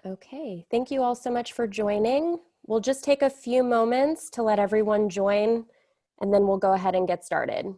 Okay, thank you all so much for joining. We'll just take a few moments to let everyone join, and then we'll go ahead and get started.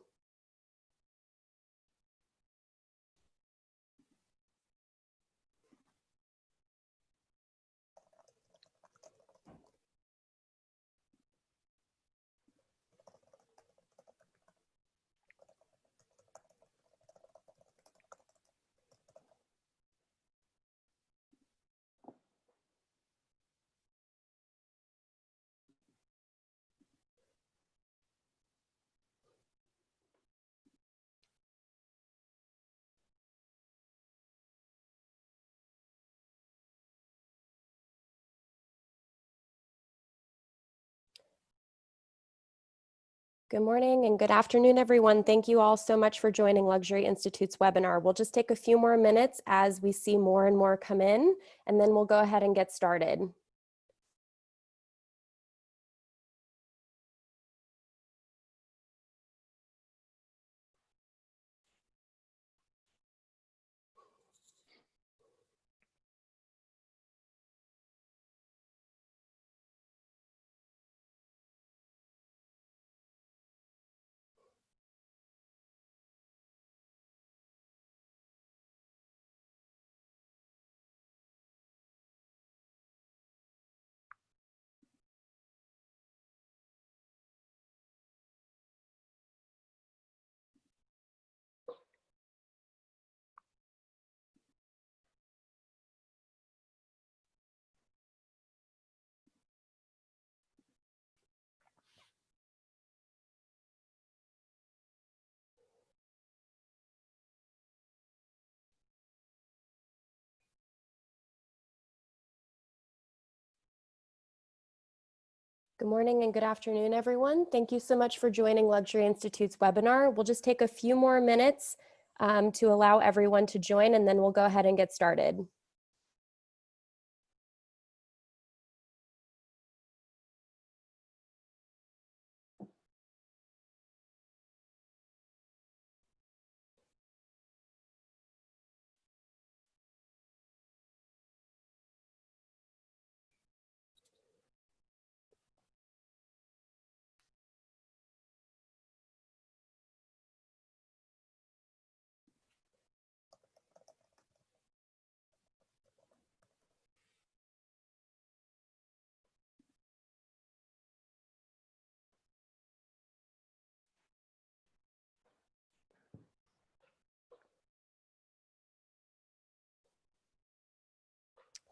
Good morning and good afternoon, everyone. Thank you all so much for joining Luxury Institute's webinar. We'll just take a few more minutes as we see more and more come in, and then we'll go ahead and get started. Good morning and good afternoon, everyone. Thank you so much for joining Luxury Institute's webinar. We'll just take a few more minutes to allow everyone to join, and then we'll go ahead and get started.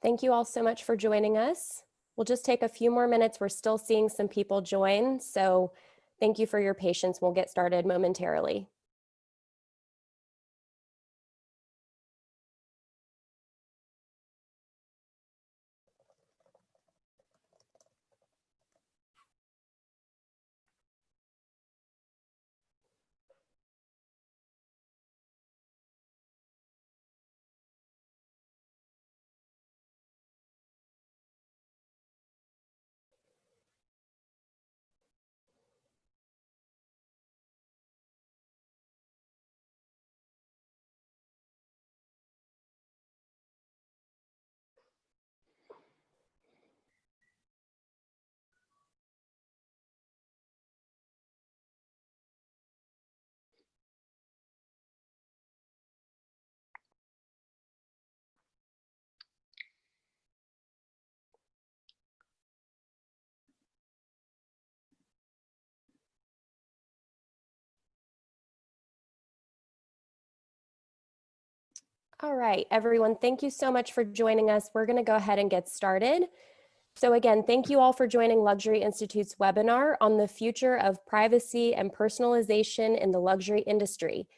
Thank you all so much for joining us. We'll just take a few more minutes. We're still seeing some people join, so thank you for your patience. We'll get started momentarily. All right, everyone, thank you so much for joining us. We're going to go ahead and get started. So again, thank you all for joining Luxury Institute's webinar on the future of privacy and personalization in the luxury industry.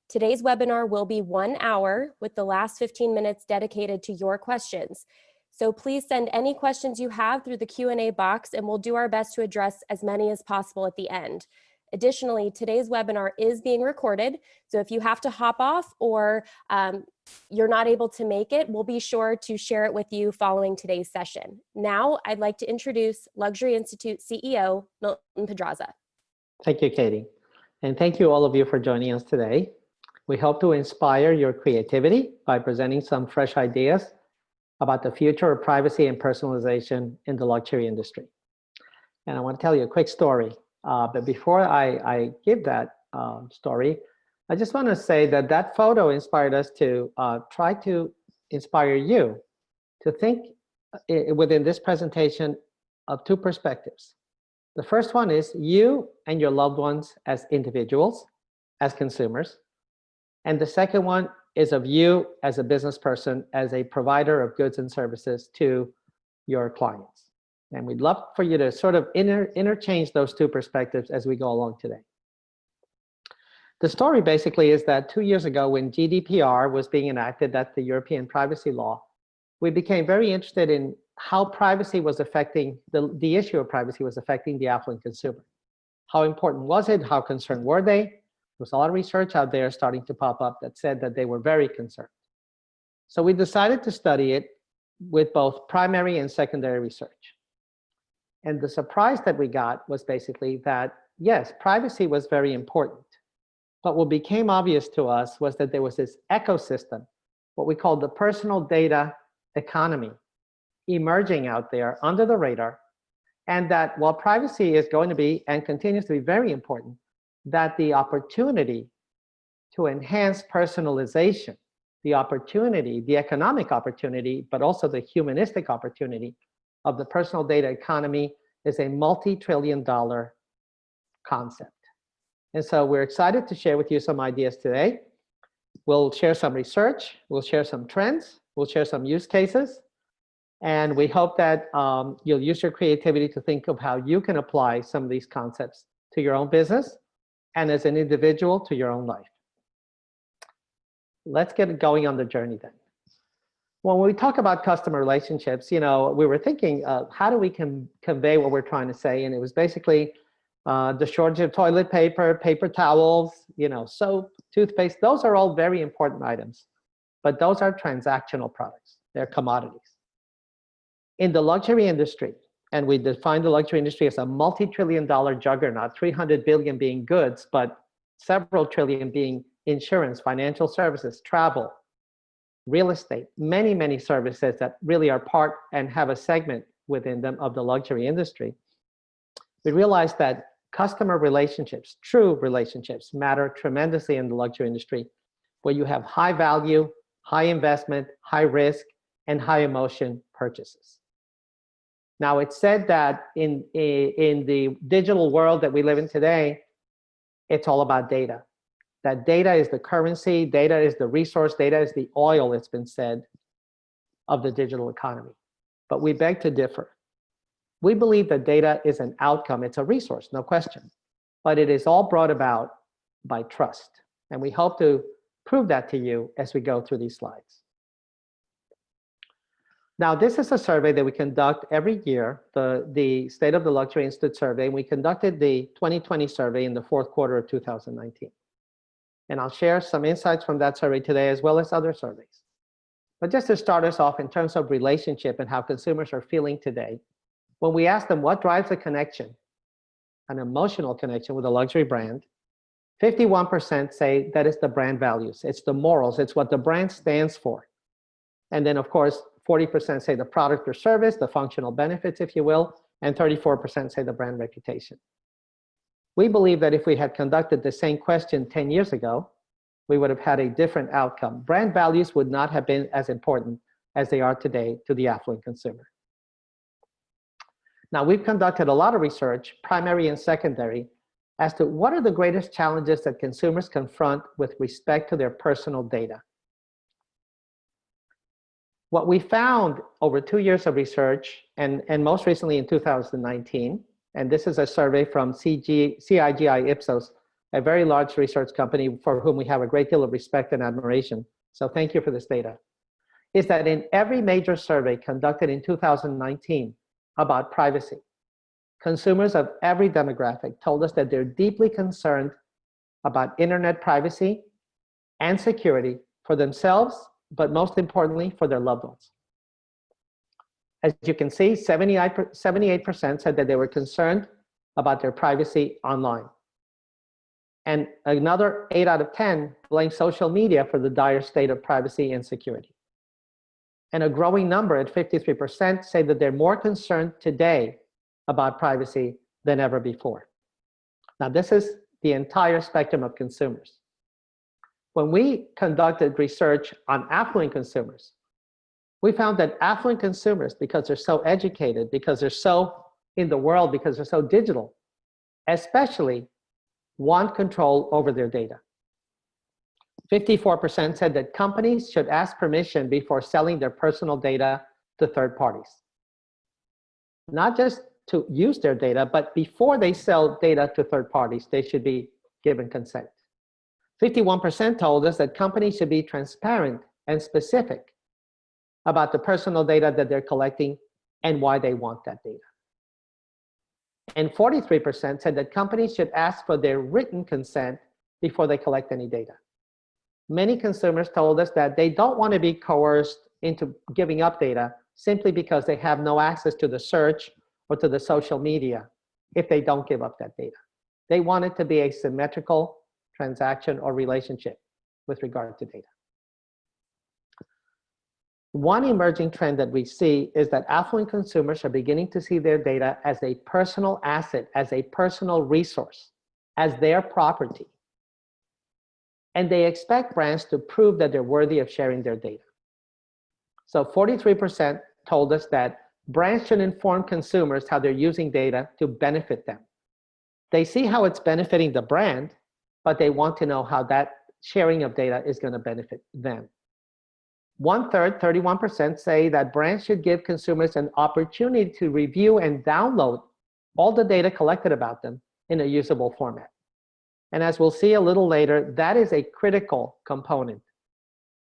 Today's webinar will be 1 hour with the last 15 minutes dedicated to your questions. So please send any questions you have through the Q&A box, and we'll do our best to address as many as possible at the end. Additionally, today's webinar is being recorded, so if you have to hop off or you're not able to make it, we'll be sure to share it with you following today's session. Now, I'd like to introduce Luxury Institute CEO, Milton Pedraza. Thank you, Katie. And thank you all of you for joining us today. We hope to inspire your creativity by presenting some fresh ideas about the future of privacy and personalization in the luxury industry. And I want to tell you a quick story. But before I give that story, I just want to say that that photo inspired us to try to inspire you to think within this presentation of two perspectives. The first one is you and your loved ones as individuals, as consumers. And the second one is of you as a business person, as a provider of goods and services to your clients. And we'd love for you to sort of interchange those two perspectives as we go along today. The story basically is that 2 years ago, when GDPR was being enacted, that's the European privacy law, we became very interested in how privacy was affecting, the issue of privacy was affecting the affluent consumer. How important was it? How concerned were they? There was a lot of research out there starting to pop up that said that they were very concerned. So we decided to study it with both primary and secondary research. And the surprise that we got was basically that, yes, privacy was very important. But what became obvious to us was that there was this ecosystem, what we call the personal data economy, emerging out there under the radar. And that while privacy is going to be and continues to be very important, that the opportunity to enhance personalization, the opportunity, the economic opportunity, but also the humanistic opportunity of the personal data economy is a multi-trillion-dollar concept. And so we're excited to share with you some ideas today. We'll share some research, we'll share some trends, we'll share some use cases, and we hope that you'll use your creativity to think of how you can apply some of these concepts to your own business and as an individual to your own life. Let's get going on the journey then. When we talk about customer relationships, we were thinking, how do we convey what we're trying to say? And it was basically the shortage of toilet paper, paper towels, soap, toothpaste. Those are all very important items, but those are transactional products. They're commodities. In the luxury industry, and we define the luxury industry as a multi-trillion-dollar juggernaut, 300 billion being goods, but several trillion being insurance, financial services, travel, real estate, many, many services that really are part and have a segment within them of the luxury industry. We realized that customer relationships, true relationships, matter tremendously in the luxury industry, where you have high value, high investment, high risk, and high emotion purchases. Now, it's said that in the digital world that we live in today, it's all about data. That data is the currency, data is the resource, data is the oil, it's been said, of the digital economy. But we beg to differ. We believe that data is an outcome, it's a resource, no question. But it is all brought about by trust. And we hope to prove that to you as we go through these slides. Now, this is a survey that we conduct every year, the State of the Luxury Institute survey. And we conducted the 2020 survey in the fourth quarter of 2019. And I'll share some insights from that survey today, as well as other surveys. But just to start us off in terms of relationship and how consumers are feeling today, when we ask them what drives a connection, an emotional connection with a luxury brand, 51% say that it's the brand values, it's the morals, it's what the brand stands for. And then, of course, 40% say the product or service, the functional benefits, if you will, and 34% say the brand reputation. We believe that if we had conducted the same question 10 years ago, we would have had a different outcome. Brand values would not have been as important as they are today to the affluent consumer. Now, we've conducted a lot of research, primary and secondary, as to what are the greatest challenges that consumers confront with respect to their personal data. What we found over 2 years of research, and most recently in 2019, and this is a survey from CIGI Ipsos, a very large research company for whom we have a great deal of respect and admiration. So thank you for this data. Is that in every major survey conducted in 2019 about privacy, consumers of every demographic told us that they're deeply concerned about internet privacy and security for themselves, but most importantly, for their loved ones. As you can see, 78% said that they were concerned about their privacy online. And another 8 out of 10 blame social media for the dire state of privacy and security. And a growing number at 53% say that they're more concerned today about privacy than ever before. Now, this is the entire spectrum of consumers. When we conducted research on affluent consumers, we found that affluent consumers, because they're so educated, because they're so in the world, because they're so digital, especially want control over their data. 54% said that companies should ask permission before selling their personal data to third parties. Not just to use their data, but before they sell data to third parties, they should be given consent. 51% told us that companies should be transparent and specific about the personal data that they're collecting and why they want that data. And 43% said that companies should ask for their written consent before they collect any data. Many consumers told us that they don't want to be coerced into giving up data simply because they have no access to the search or to the social media if they don't give up that data. They want it to be a symmetrical transaction or relationship with regard to data. One emerging trend that we see is that affluent consumers are beginning to see their data as a personal asset, as a personal resource, as their property. And they expect brands to prove that they're worthy of sharing their data. So 43% told us that brands should inform consumers how they're using data to benefit them. They see how it's benefiting the brand, but they want to know how that sharing of data is going to benefit them. 1/3, 31%, say that brands should give consumers an opportunity to review and download all the data collected about them in a usable format. And as we'll see a little later, that is a critical component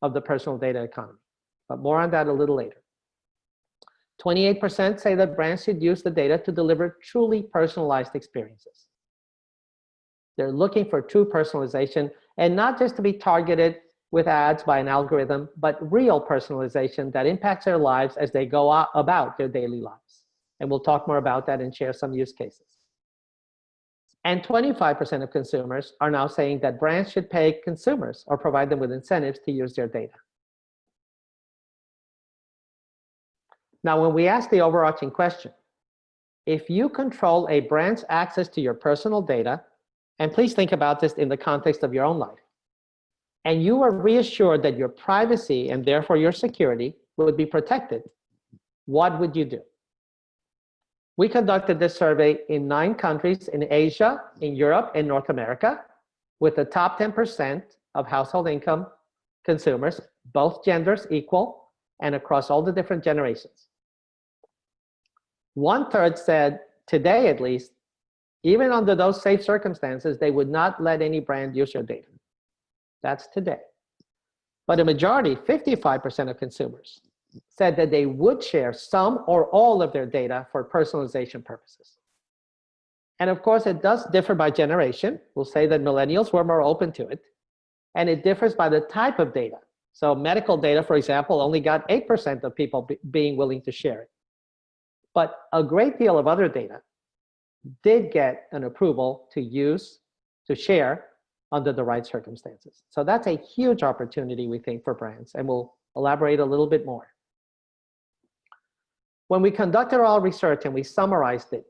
of the personal data economy. But more on that a little later. 28% say that brands should use the data to deliver truly personalized experiences. They're looking for true personalization, and not just to be targeted with ads by an algorithm, but real personalization that impacts their lives as they go about their daily lives. And we'll talk more about that and share some use cases. And 25% of consumers are now saying that brands should pay consumers or provide them with incentives to use their data. Now, when we ask the overarching question, if you control a brand's access to your personal data, and please think about this in the context of your own life, and you are reassured that your privacy and therefore your security would be protected, what would you do? We conducted this survey in 9 countries in Asia, in Europe, and North America, with the top 10% of household income consumers, both genders equal, and across all the different generations. 1/3 said, today at least, even under those safe circumstances, they would not let any brand use your data. That's today. But a majority, 55% of consumers, said that they would share some or all of their data for personalization purposes. And of course, it does differ by generation. We'll say that millennials were more open to it. And it differs by the type of data. So medical data, for example, only got 8% of people being willing to share it. But a great deal of other data did get an approval to use, to share under the right circumstances. So that's a huge opportunity, we think, for brands. And we'll elaborate a little bit more. When we conducted our research and we summarized it,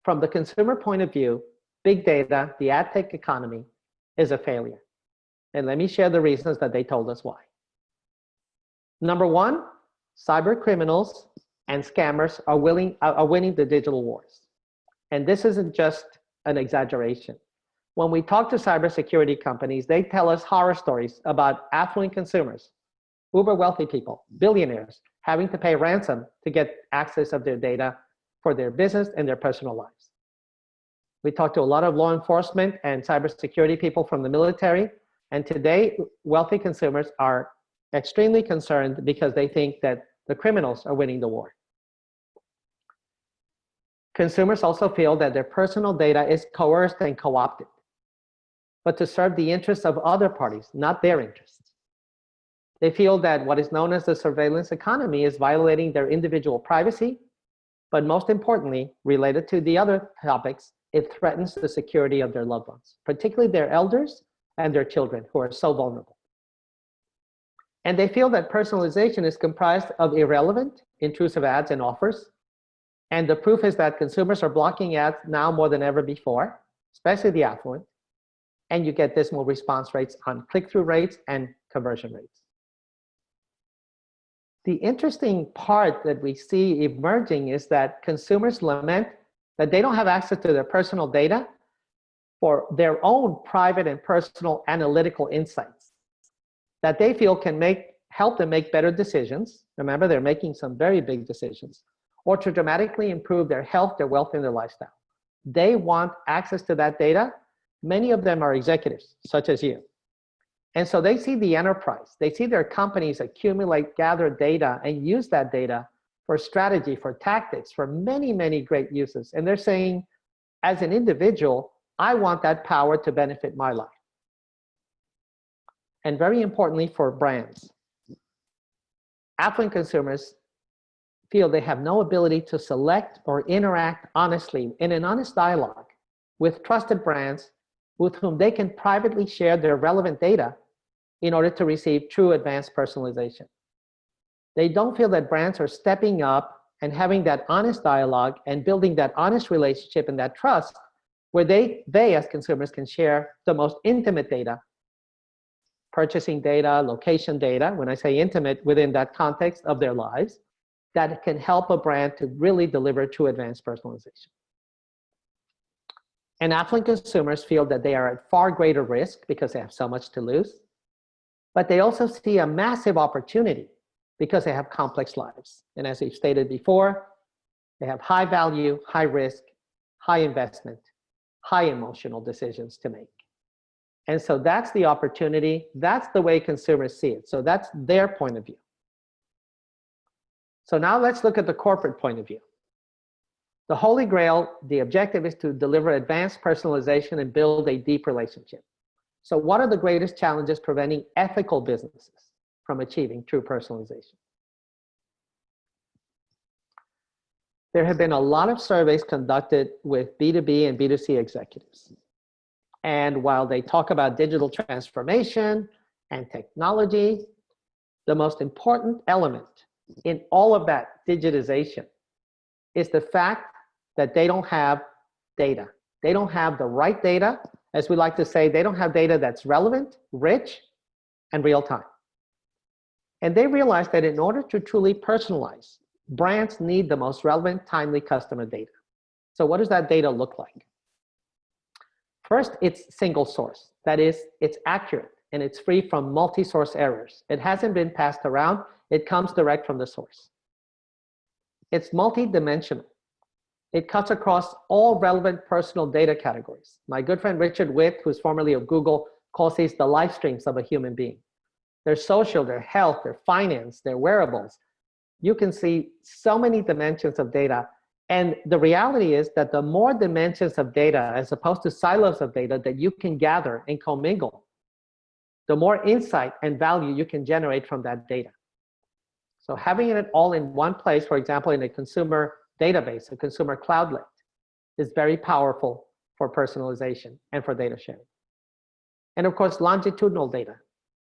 from the consumer point of view, big data, the ad tech economy, is a failure. And let me share the reasons that they told us why. Number one, cyber criminals and scammers are winning the digital wars. And this isn't just an exaggeration. When we talk to cybersecurity companies, they tell us horror stories about affluent consumers, uber wealthy people, billionaires, having to pay ransom to get access of their data for their business and their personal lives. We talked to a lot of law enforcement and cybersecurity people from the military, and today wealthy consumers are extremely concerned because they think that the criminals are winning the war. Consumers also feel that their personal data is coerced and co-opted, but to serve the interests of other parties, not their interests. They feel that what is known as the surveillance economy is violating their individual privacy, but most importantly, related to the other topics, it threatens the security of their loved ones, particularly their elders and their children who are so vulnerable. And they feel that personalization is comprised of irrelevant, intrusive ads and offers. And the proof is that consumers are blocking ads now more than ever before, especially the affluent. And you get dismal response rates on click-through rates and conversion rates. The interesting part that we see emerging is that consumers lament that they don't have access to their personal data for their own private and personal analytical insights that they feel can help them make better decisions. Remember, they're making some very big decisions, or to dramatically improve their health, their wealth, and their lifestyle. They want access to that data. Many of them are executives, such as you. And so they see the enterprise. They see their companies accumulate, gather data, and use that data for strategy, for tactics, for many, many great uses. And they're saying, as an individual, I want that power to benefit my life. And very importantly for brands, affluent consumers feel they have no ability to select or interact honestly in an honest dialogue with trusted brands with whom they can privately share their relevant data in order to receive true advanced personalization. They don't feel that brands are stepping up and having that honest dialogue and building that honest relationship and that trust where they as consumers can share the most intimate data, purchasing data, location data, when I say intimate within that context of their lives, that can help a brand to really deliver true advanced personalization. And affluent consumers feel that they are at far greater risk because they have so much to lose, but they also see a massive opportunity because they have complex lives. And as we've stated before, they have high value, high risk, high investment, high emotional decisions to make. And so that's the opportunity. That's the way consumers see it. So that's their point of view. So now let's look at the corporate point of view. The Holy Grail, the objective is to deliver advanced personalization and build a deep relationship. So what are the greatest challenges preventing ethical businesses from achieving true personalization? There have been a lot of surveys conducted with B2B and B2C executives. And while they talk about digital transformation and technology, the most important element in all of that digitization is the fact that they don't have data. They don't have the right data. As we like to say, they don't have data that's relevant, rich, and real time. And they realize that in order to truly personalize, brands need the most relevant, timely customer data. So what does that data look like? First, it's single source. That is, it's accurate and it's free from multi-source errors. It hasn't been passed around. It comes direct from the source. It's multi-dimensional. It cuts across all relevant personal data categories. My good friend Richard Witt, who's formerly of Google, calls these the life streams of a human being. Their social, their health, their finance, their wearables. You can see so many dimensions of data. And the reality is that the more dimensions of data, as opposed to silos of data that you can gather and commingle, the more insight and value you can generate from that data. So having it all in one place, for example, in a consumer database, a consumer cloudlet, is very powerful for personalization and for data sharing. And of course, longitudinal data,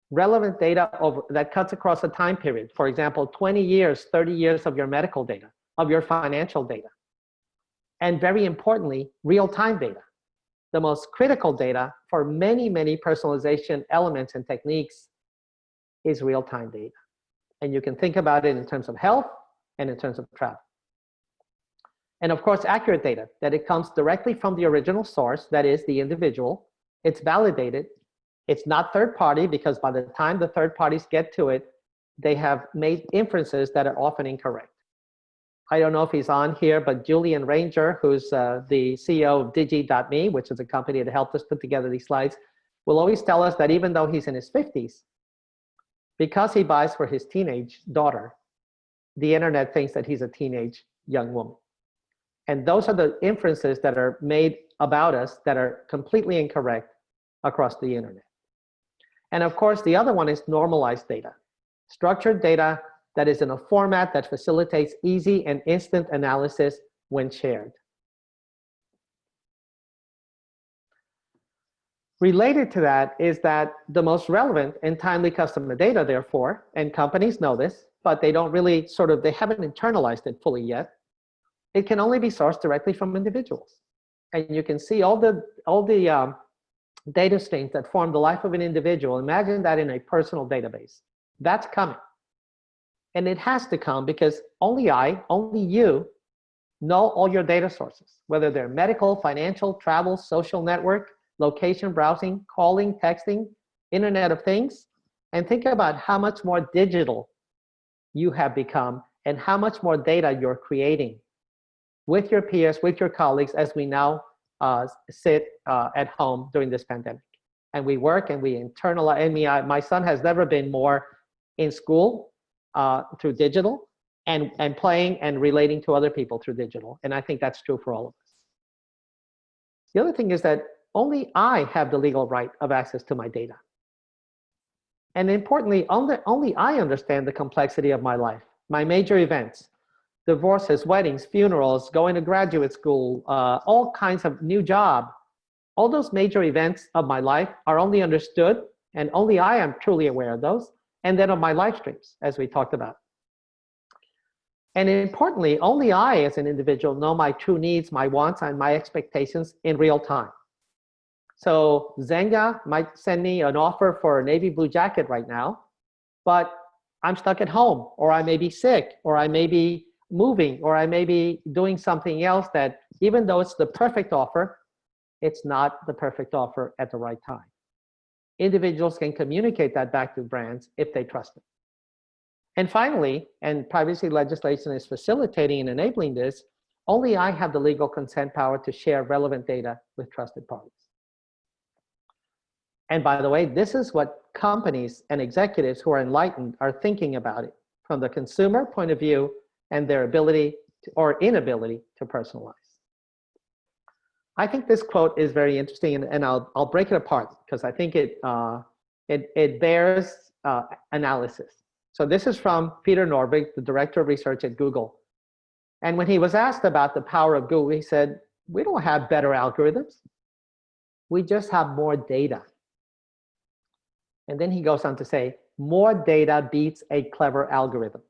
relevant data that cuts across a time period. For example, 20 years, 30 years of your medical data, of your financial data. And very importantly, real-time data. The most critical data for many, many personalization elements and techniques is real-time data. And you can think about it in terms of health and in terms of travel. And of course, accurate data, that it comes directly from the original source, that is the individual. It's validated. It's not third party, because by the time the third parties get to it, they have made inferences that are often incorrect. I don't know if he's on here, but Julian Ranger, who's the CEO of Digi.me, which is a company that helped us put together these slides, will always tell us that even though he's in his 50s, because he buys for his teenage daughter, the internet thinks that he's a teenage young woman. And those are the inferences that are made about us that are completely incorrect across the internet. And of course, the other one is normalized data, structured data that is in a format that facilitates easy and instant analysis when shared. Related to that is that the most relevant and timely customer data, therefore, and companies know this, but they don't really they haven't internalized it fully yet. It can only be sourced directly from individuals. And you can see all the data streams that form the life of an individual. Imagine that in a personal database. That's coming. And it has to come because only you know all your data sources, whether they're medical, financial, travel, social network, location, browsing, calling, texting, Internet of Things. And think about how much more digital you have become and how much more data you're creating with your peers, with your colleagues, as we now sit at home during this pandemic. And we work and we internalize. I mean, my son has never been more in school through digital and playing and relating to other people through digital. And I think that's true for all of us. The other thing is that only I have the legal right of access to my data. And importantly, only I understand the complexity of my life, my major events, divorces, weddings, funerals, going to graduate school, all kinds of new job. All those major events of my life are only understood, and only I am truly aware of those, and then of my live streams, as we talked about. And importantly, only I as an individual know my true needs, my wants, and my expectations in real time. So Zenga might send me an offer for a navy blue jacket right now, but I'm stuck at home, or I may be sick, or I may be moving, or I may be doing something else that, even though it's the perfect offer, it's not the perfect offer at the right time. Individuals can communicate that back to brands if they trust it. And finally, and privacy legislation is facilitating and enabling this, only I have the legal consent power to share relevant data with trusted parties. And by the way, this is what companies and executives who are enlightened are thinking about it from the consumer point of view and their ability or inability to personalize. I think this quote is very interesting, and I'll break it apart because I think it bears analysis. So this is from Peter Norvig, the director of research at Google. And when he was asked about the power of Google, he said, "We don't have better algorithms. We just have more data." And then he goes on to say, more data beats a clever algorithm.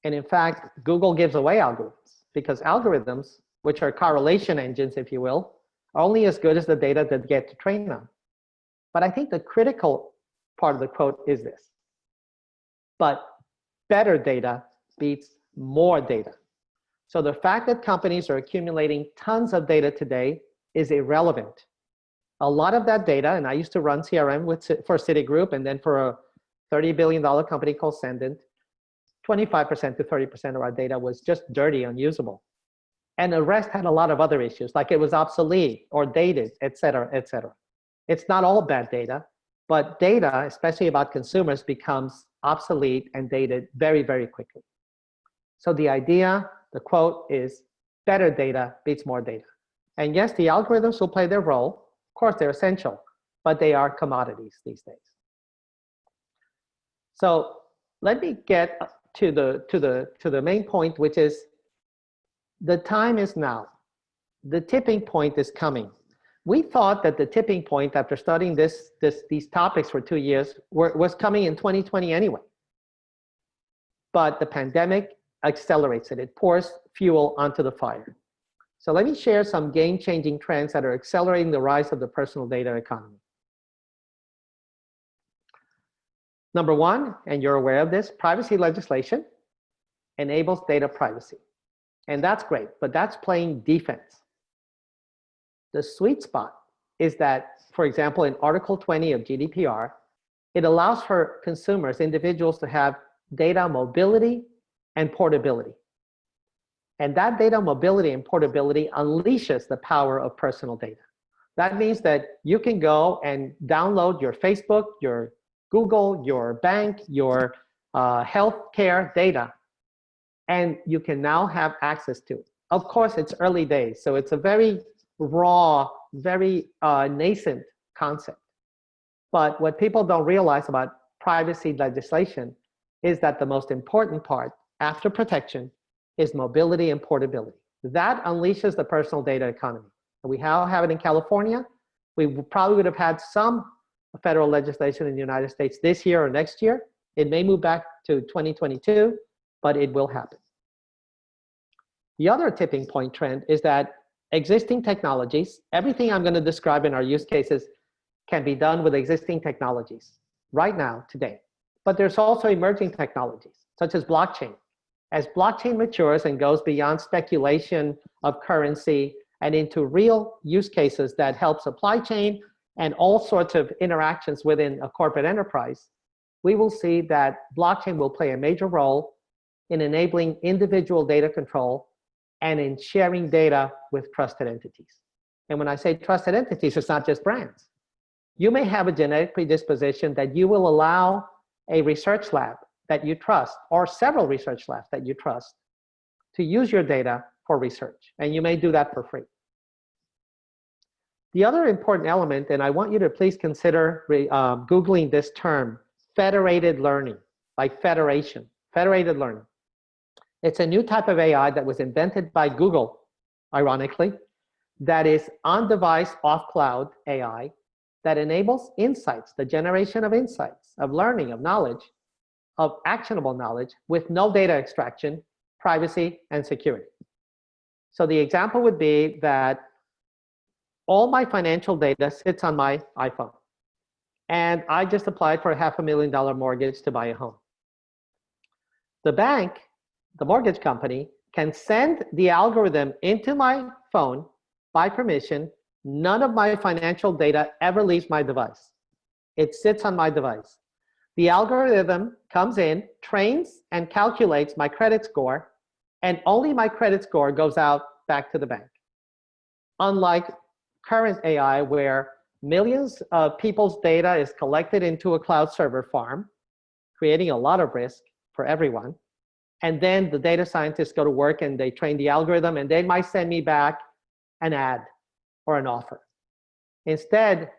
And in fact, Google gives away algorithms because algorithms, which are correlation engines, if you will, are only as good as the data that get to train them. But I think the critical part of the quote is this: but better data beats more data. So the fact that companies are accumulating tons of data today is irrelevant. A lot of that data, and I used to run CRM for Citigroup and then for a $30 billion company called Sendent, 25% to 30% of our data was just dirty, unusable. And the rest had a lot of other issues, like it was obsolete or dated, et cetera, et cetera. It's not all bad data, but data, especially about consumers, becomes obsolete and dated very, very quickly. So the idea, the quote is, better data beats more data. And yes, the algorithms will play their role. Of course, they're essential, but they are commodities these days. So let me get to the main point, which is the time is now. The tipping point is coming. We thought that the tipping point, after studying these topics for 2 years, was coming in 2020 anyway. But the pandemic accelerates it. It pours fuel onto the fire. So let me share some game-changing trends that are accelerating the rise of the personal data economy. Number one, and you're aware of this, privacy legislation enables data privacy. And that's great, but that's playing defense. The sweet spot is that, for example, in Article 20 of GDPR, it allows for consumers, individuals, to have data mobility and portability. And that data mobility and portability unleashes the power of personal data. That means that you can go and download your Facebook, your Google, your bank, your healthcare data, and you can now have access to it. Of course, it's early days, so it's a very raw, very nascent concept. But what people don't realize about privacy legislation is that the most important part, after protection, is mobility and portability. That unleashes the personal data economy. We now have it in California, We probably would have had some federal legislation in the United States this year or next year. It may move back to 2022, but it will happen. The other tipping point trend is that existing technologies, everything I'm going to describe in our use cases can be done with existing technologies right now, today. But there's also emerging technologies, such as blockchain. As blockchain matures and goes beyond speculation of currency and into real use cases that help supply chain and all sorts of interactions within a corporate enterprise, we will see that blockchain will play a major role in enabling individual data control and in sharing data with trusted entities. And when I say trusted entities, it's not just brands. You may have a genetic predisposition that you will allow a research lab that you trust, or several research labs that you trust, to use your data for research. And you may do that for free. The other important element, and I want you to please consider Googling this term, federated learning, like federation, federated learning. It's a new type of AI that was invented by Google, ironically, that is on-device, off-cloud AI that enables insights, the generation of insights, of learning, of knowledge, of actionable knowledge with no data extraction, privacy, and security. So the example would be that all my financial data sits on my iPhone. And I just applied for a $500,000 mortgage to buy a home. The bank, the mortgage company, can send the algorithm into my phone by permission. None of my financial data ever leaves my device. It sits on my device. The algorithm comes in, trains, and calculates my credit score, and only my credit score goes out back to the bank. Unlike current AI, where millions of people's data is collected into a cloud server farm, creating a lot of risk for everyone. And then the data scientists go to work and they train the algorithm, and they might send me back an ad or an offer. Instead,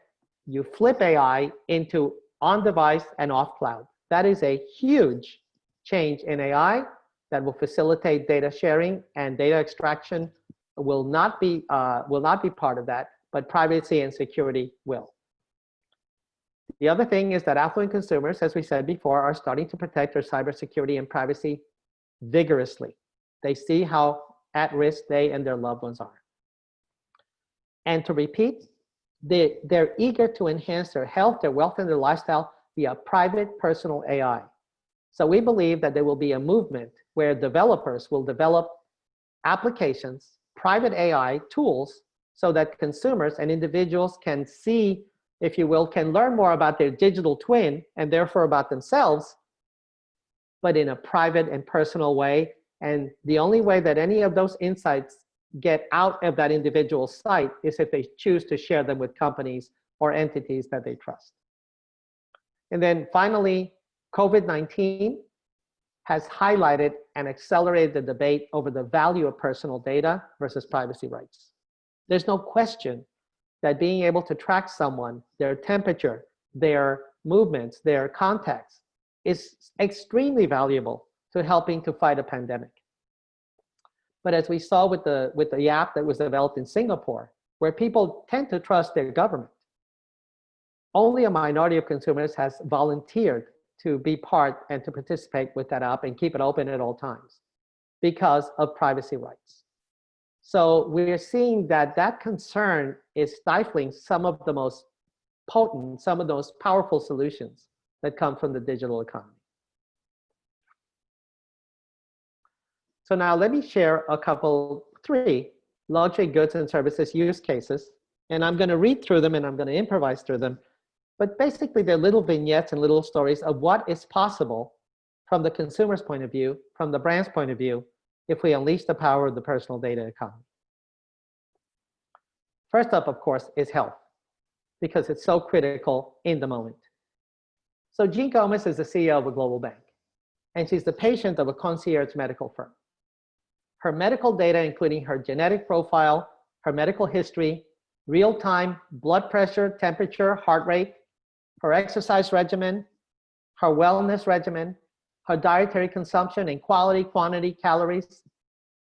you flip AI into on-device and off-cloud. That is a huge change in AI that will facilitate data sharing, and data extraction will not be part of that, but privacy and security will. The other thing is that affluent consumers, as we said before, are starting to protect their cybersecurity and privacy vigorously. They see how at risk they and their loved ones are. And to repeat, they're eager to enhance their health, their wealth, and their lifestyle via private personal AI. So we believe that there will be a movement where developers will develop applications, private AI tools, so that consumers and individuals can see, if you will, can learn more about their digital twin and therefore about themselves, but in a private and personal way. And the only way that any of those insights get out of that individual site is if they choose to share them with companies or entities that they trust. And then finally, COVID-19 has highlighted and accelerated the debate over the value of personal data versus privacy rights. There's no question that being able to track someone, their temperature, their movements, their contacts, is extremely valuable to helping to fight a pandemic. But as we saw with the app that was developed in Singapore, where people tend to trust their government, only a minority of consumers has volunteered to be part and to participate with that app and keep it open at all times because of privacy rights. So we're seeing that that concern is stifling some of the most potent, some of those powerful solutions that come from the digital economy. So now let me share three luxury goods and services use cases, and I'm going to read through them and I'm going to improvise through them. But basically, they're little vignettes and little stories of what is possible from the consumer's point of view, from the brand's point of view, if we unleash the power of the personal data economy. First up, of course, is health, because it's so critical in the moment. So Jean Gomez is the CEO of a global bank, and she's the patient of a concierge medical firm. Her medical data, including her genetic profile, her medical history, real-time blood pressure, temperature, heart rate, her exercise regimen, her wellness regimen, her dietary consumption in quality, quantity, calories,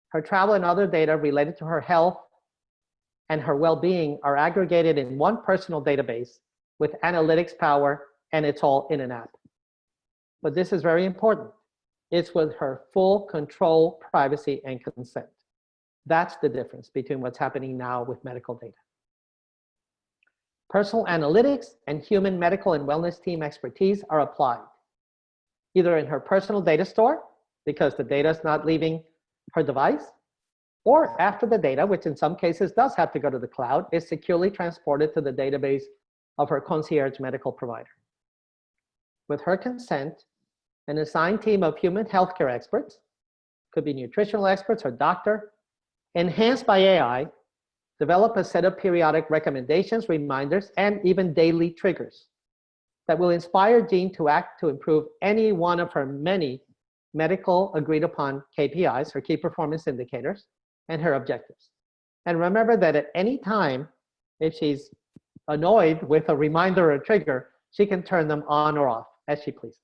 her travel and other data related to her health, and her well-being are aggregated in one personal database with analytics power, and it's all in an app. But this is very important. It's with her full control, privacy, and consent. That's the difference between what's happening now with medical data. Personal analytics and human medical and wellness team expertise are applied, either in her personal data store, because the data is not leaving her device, or after the data, which in some cases does have to go to the cloud, is securely transported to the database of her concierge medical provider. With her consent, an assigned team of human healthcare experts, could be nutritional experts or doctor, enhanced by AI, develop a set of periodic recommendations, reminders, and even daily triggers that will inspire Jean to act to improve any one of her many medical agreed upon KPIs, her key performance indicators, and her objectives. And remember that at any time, if she's annoyed with a reminder or a trigger, she can turn them on or off as she pleases,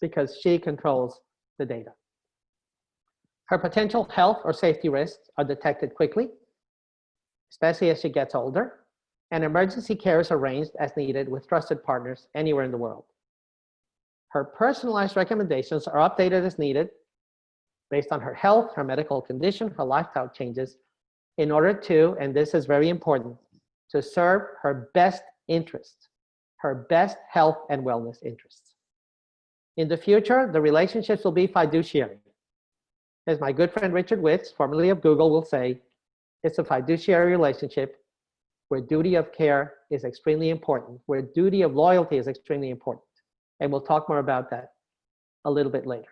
because she controls the data. Her potential health or safety risks are detected quickly, especially as she gets older, and emergency care is arranged as needed with trusted partners anywhere in the world. Her personalized recommendations are updated as needed based on her health, her medical condition, her lifestyle changes, in order to, and this is very important, to serve her best interests, her best health and wellness interests. In the future, the relationships will be fiduciary. As my good friend Richard Witz, formerly of Google, will say, it's a fiduciary relationship where duty of care is extremely important, where duty of loyalty is extremely important. And we'll talk more about that a little bit later.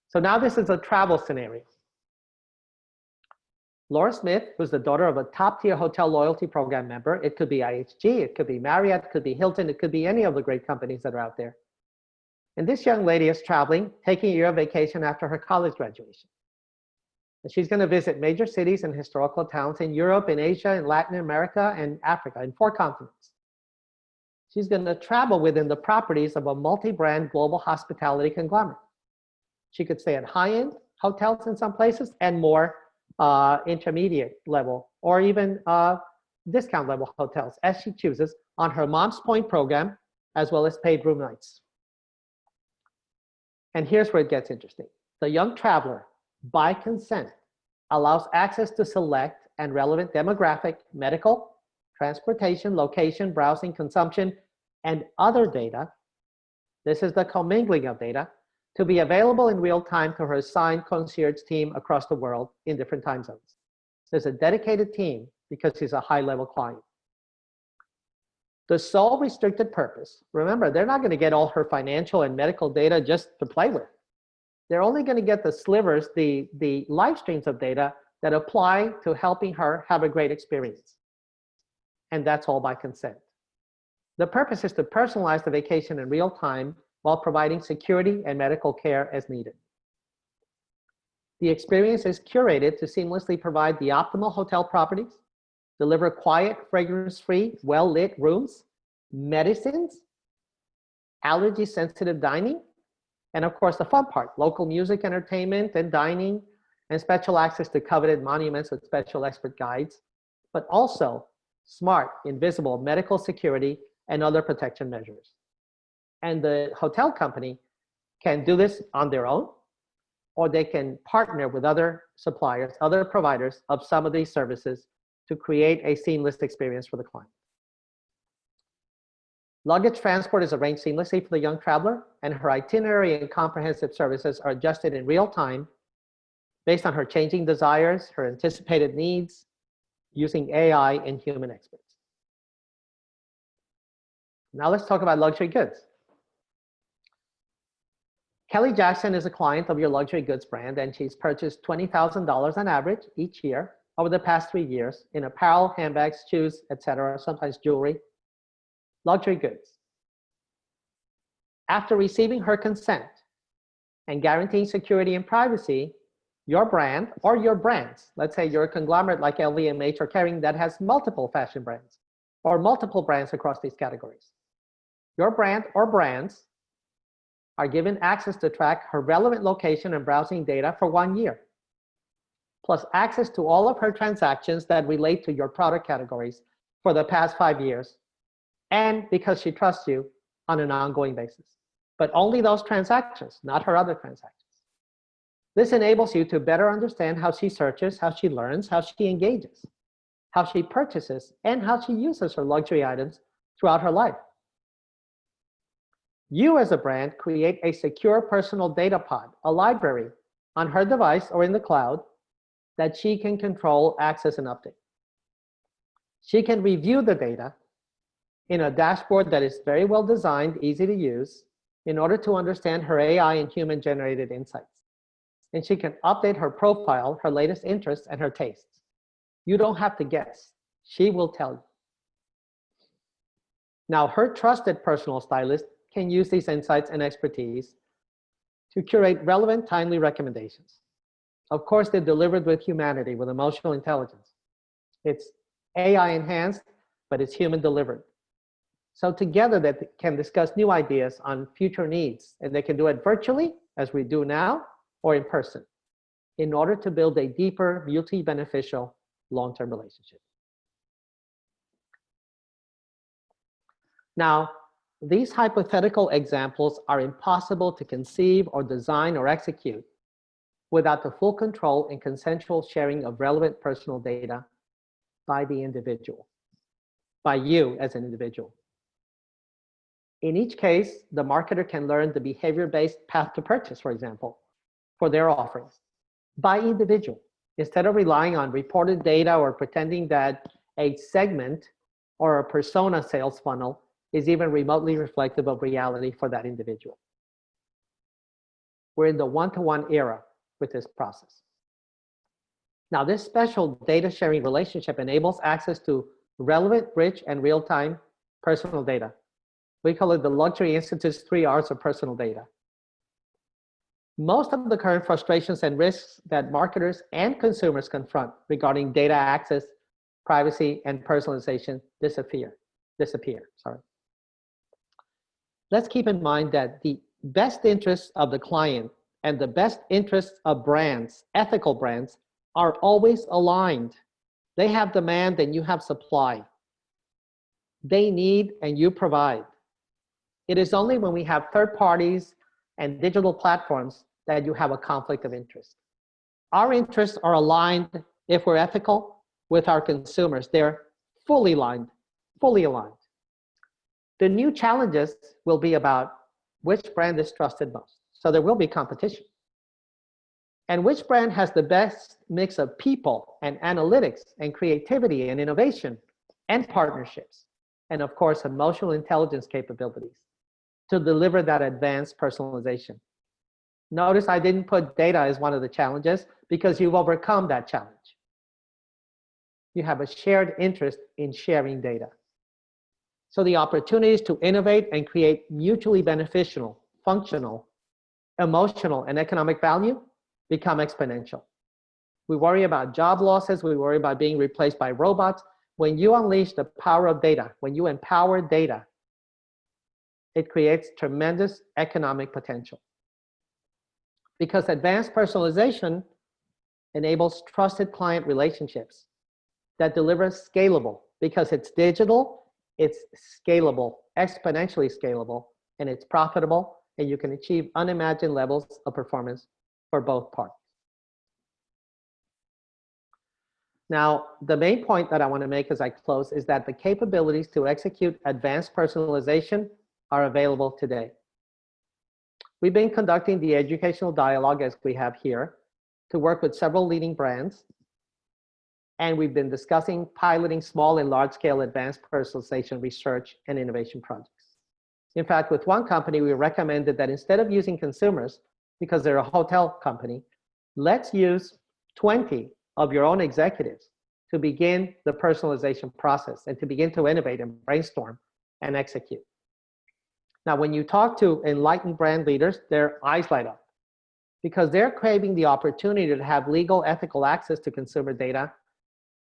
So now this is a travel scenario. Laura Smith was the daughter of a top-tier hotel loyalty program member. It could be IHG, it could be Marriott, it could be Hilton, it could be any of the great companies that are out there. And this young lady is traveling, taking a year of vacation after her college graduation. And she's going to visit major cities and historical towns in Europe, in Asia, in Latin America, and Africa, in 4 continents. She's going to travel within the properties of a multi-brand global hospitality conglomerate. She could stay at high-end hotels in some places and more intermediate level or even discount level hotels as she chooses on her Mom's Point program, as well as paid room nights. And here's where it gets interesting. The young traveler, by consent, allows access to select and relevant demographic, medical, transportation, location, browsing, consumption, and other data. This is the commingling of data to be available in real time to her assigned concierge team across the world in different time zones. There's a dedicated team because she's a high-level client. The sole restricted purpose, remember, they're not going to get all her financial and medical data just to play with. They're only going to get the slivers, the live streams of data that apply to helping her have a great experience. And that's all by consent. The purpose is to personalize the vacation in real time while providing security and medical care as needed. The experience is curated to seamlessly provide the optimal hotel properties, deliver quiet, fragrance-free, well-lit rooms, medicines, allergy-sensitive dining, and of course the fun part, local music, entertainment, and dining, and special access to coveted monuments with special expert guides, but also smart, invisible medical security and other protection measures. And the hotel company can do this on their own, or they can partner with other suppliers, other providers of some of these services to create a seamless experience for the client. Luggage transport is arranged seamlessly for the young traveler, and her itinerary and comprehensive services are adjusted in real time based on her changing desires, her anticipated needs, using AI and human experts. Now let's talk about luxury goods. Kelly Jackson is a client of your luxury goods brand, and she's purchased $20,000 on average each year over the past 3 years in apparel, handbags, shoes, etc., sometimes jewelry, luxury goods. After receiving her consent and guaranteeing security and privacy, your brand or your brands, let's say you're a conglomerate like LVMH or Kering that has multiple fashion brands or multiple brands across these categories. Your brand or brands are given access to track her relevant location and browsing data for 1 year. plus access to all of her transactions that relate to your product categories for the past 5 years, and because she trusts you on an ongoing basis. But only those transactions, not her other transactions. This enables you to better understand how she searches, how she learns, how she engages, how she purchases, and how she uses her luxury items throughout her life. You as a brand create a secure personal data pod, a library on her device or in the cloud that she can control, access, and update. She can review the data in a dashboard that is very well designed, easy to use, in order to understand her AI and human-generated insights. And she can update her profile, her latest interests, and her tastes. You don't have to guess. She will tell you. Now, her trusted personal stylist can use these insights and expertise to curate relevant, timely recommendations. Of course, they're delivered with humanity, with emotional intelligence. It's AI enhanced, but it's human delivered. So together they can discuss new ideas on future needs, and they can do it virtually, as we do now, or in person, in order to build a deeper, mutually beneficial long-term relationship. Now, these hypothetical examples are impossible to conceive or design or execute without the full control and consensual sharing of relevant personal data by the individual, by you as an individual. In each case, the marketer can learn the behavior-based path to purchase, for example, for their offerings by individual, instead of relying on reported data or pretending that a segment or a persona sales funnel is even remotely reflective of reality for that individual. We're in the one-to-one era with this process. Now, this special data sharing relationship enables access to relevant, rich, and real-time personal data. We call it the LuxInstitute's 3 R's of personal data. Most of the current frustrations and risks that marketers and consumers confront regarding data access, privacy, and personalization disappear. Let's keep in mind that the best interests of the client and the best interests of brands, ethical brands, are always aligned. They have demand and you have supply. They need and you provide. It is only when we have third parties and digital platforms that you have a conflict of interest. Our interests are aligned, if we're ethical, with our consumers. They're fully aligned, fully aligned. The new challenges will be about which brand is trusted most. So there will be competition. And which brand has the best mix of people and analytics and creativity and innovation and partnerships, and of course, emotional intelligence capabilities to deliver that advanced personalization. Notice I didn't put data as one of the challenges because you've overcome that challenge. You have a shared interest in sharing data. So the opportunities to innovate and create mutually beneficial, functional, emotional, and economic value become exponential. We worry about job losses, we worry about being replaced by robots. When you unleash the power of data, when you empower data, it creates tremendous economic potential. Because advanced personalization enables trusted client relationships that deliver scalable, because it's digital, it's scalable, exponentially scalable, and it's profitable, and you can achieve unimagined levels of performance for both parties. Now, the main point that I want to make as I close is that the capabilities to execute advanced personalization are available today. We've been conducting the educational dialogue as we have here to work with several leading brands. And we've been discussing piloting small and large scale advanced personalization research and innovation projects. In fact, with one company, we recommended that instead of using consumers, because they're a hotel company, let's use 20 of your own executives to begin the personalization process and to begin to innovate and brainstorm and execute. Now, when you talk to enlightened brand leaders, their eyes light up because they're craving the opportunity to have legal, ethical access to consumer data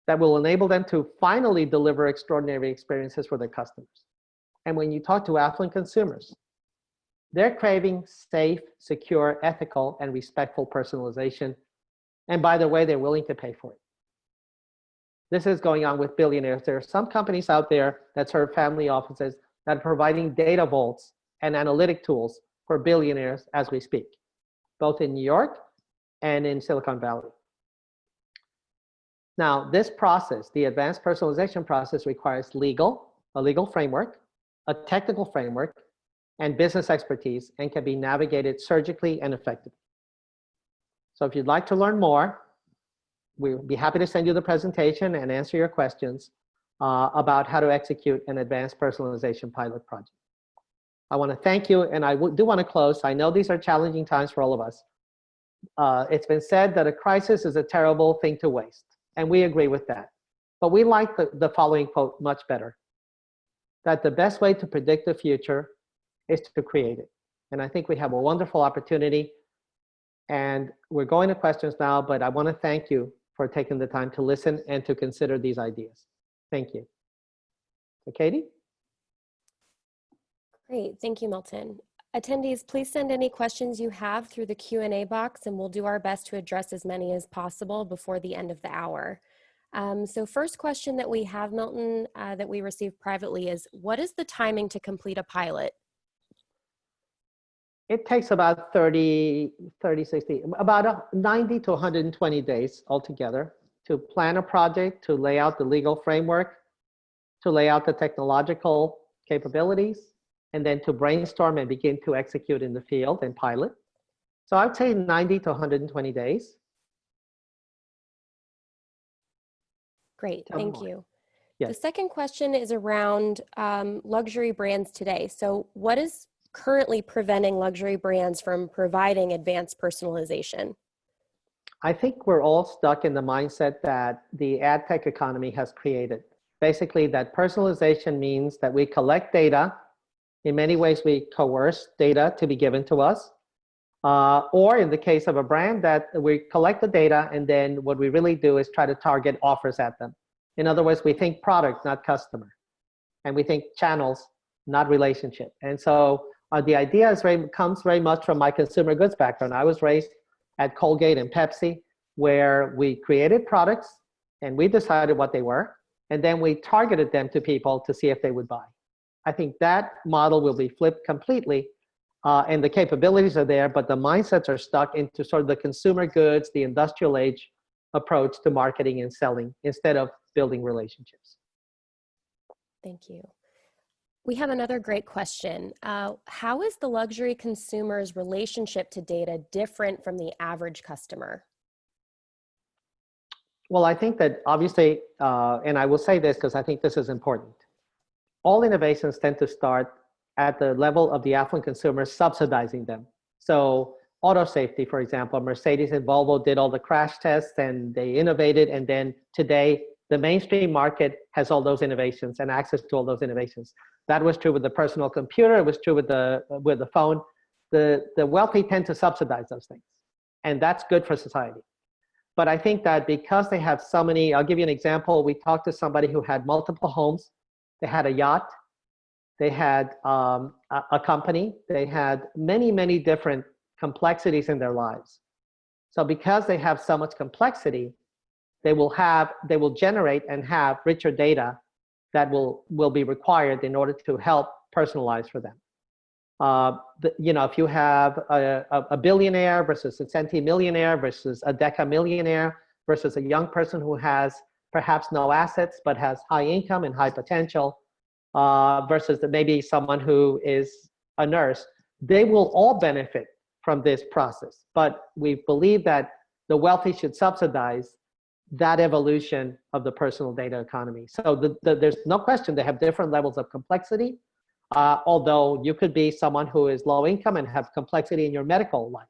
that will enable them to finally deliver extraordinary experiences for their customers. And when you talk to affluent consumers, they're craving safe, secure, ethical, and respectful personalization And by the way, they're willing to pay for it. This is going on with billionaires. There are some companies out there that serve family offices that are providing data vaults and analytic tools for billionaires as we speak, both in New York and in Silicon Valley. Now, this process, the advanced personalization process, requires a legal framework, a technical framework, and business expertise, and can be navigated surgically and effectively. So if you'd like to learn more, we'll be happy to send you the presentation and answer your questions about how to execute an advanced personalization pilot project. I want to thank you, and I do want to close. I know these are challenging times for all of us. It's been said that a crisis is a terrible thing to waste, and we agree with that. But we like the following quote much better, that the best way to predict the future is to create it. And I think we have a wonderful opportunity, and we're going to questions now, but I want to thank you for taking the time to listen and to consider these ideas. Thank you. So Katie? Great, thank you, Milton. Attendees, please send any questions you have through the Q&A box, and we'll do our best to address as many as possible before the end of the hour. So first question that we have, Milton, that we received privately is, what is the timing to complete a pilot? It takes about 90 to 120 days altogether to plan a project, to lay out the legal framework, to lay out the technological capabilities, and then to brainstorm and begin to execute in the field and pilot. So I'd say 90 to 120 days. Great, thank you. Yes. The second question is around luxury brands today. So what is currently preventing luxury brands from providing advanced personalization? I think we're all stuck in the mindset that the ad tech economy has created. Basically, that personalization means that we collect data. In many ways, we coerce data to be given to us. Or in the case of a brand, that we collect the data, and then what we really do is try to target offers at them. In other words, we think product, not customer. And we think channels, not relationship. And so the idea comes very much from my consumer goods background. I was raised at Colgate and Pepsi, where we created products and we decided what they were, and then we targeted them to people to see if they would buy. I think that model will be flipped completely, and the capabilities are there, but the mindsets are stuck into sort of the consumer goods, the industrial age approach to marketing and selling instead of building relationships. Thank you. We have another great question. How is the luxury consumer's relationship to data different from the average customer? Well, I think that obviously, and I will say this because I think this is important, all innovations tend to start at the level of the affluent consumer, subsidizing them. So auto safety, for example, Mercedes and Volvo did all the crash tests and they innovated, and then today the mainstream market has all those innovations and access to all those innovations. That was true with the personal computer. It was true with the phone. The wealthy tend to subsidize those things, and that's good for society. But I think that because they have so many, I'll give you an example. We talked to somebody who had multiple homes. They had a yacht. They had a company. They had many, many different complexities in their lives. So because they have so much complexity, they will generate and have richer data that will be required in order to help personalize for them. If you have a billionaire versus a centimillionaire versus a decamillionaire versus a young person who has perhaps no assets but has high income and high potential, versus maybe someone who is a nurse, they will all benefit from this process. But we believe that the wealthy should subsidize that evolution of the personal data economy. So there's no question they have different levels of complexity, although you could be someone who is low income and have complexity in your medical life.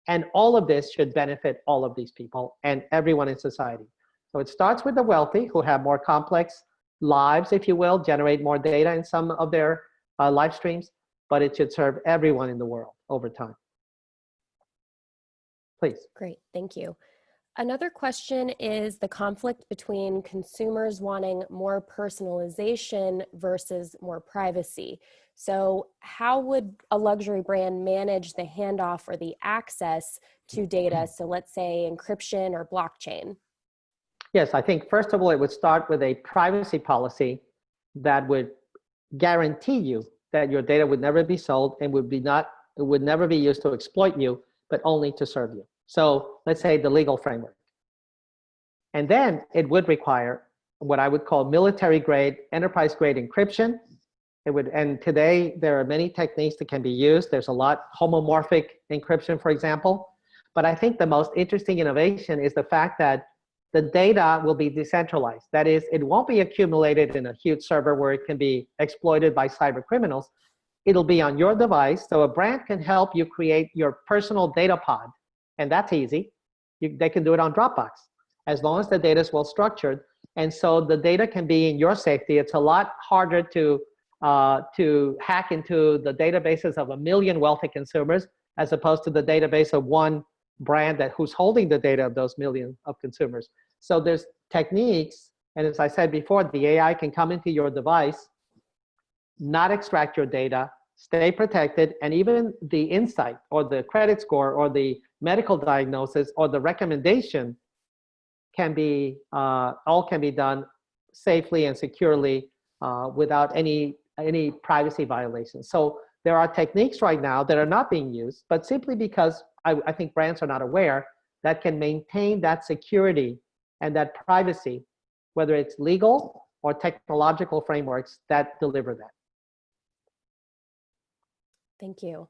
And all of this should benefit all of these people and everyone in society. So it starts with the wealthy who have more complex lives, if you will, generate more data in some of their live streams, but it should serve everyone in the world over time. Please. Great, thank you. Another question is the conflict between consumers wanting more personalization versus more privacy. So how would a luxury brand manage the handoff or the access to data? So let's say encryption or blockchain. Yes, I think first of all, it would start with a privacy policy that would guarantee you that your data would never be sold and it would never be used to exploit you, but only to serve you. So let's say the legal framework. And then it would require what I would call military grade, enterprise grade encryption. And today there are many techniques that can be used. There's a lot, homomorphic encryption, for example. But I think the most interesting innovation is the fact that the data will be decentralized. That is, it won't be accumulated in a huge server where it can be exploited by cyber criminals. It'll be on your device. So a brand can help you create your personal data pod. And that's easy. They can do it on Dropbox, as long as the data is well structured. And so the data can be in your safety. It's a lot harder to hack into the databases of 1 million wealthy consumers as opposed to the database of one brand who's holding the data of those millions of consumers. So there's techniques, and as I said before, the AI can come into your device, not extract your data, stay protected, and even the insight or the credit score or the medical diagnosis or the recommendation can be all can be done safely and securely without any privacy violations. So there are techniques right now that are not being used, but simply because I think brands are not aware, that can maintain that security and that privacy, whether it's legal or technological frameworks that deliver that. Thank you.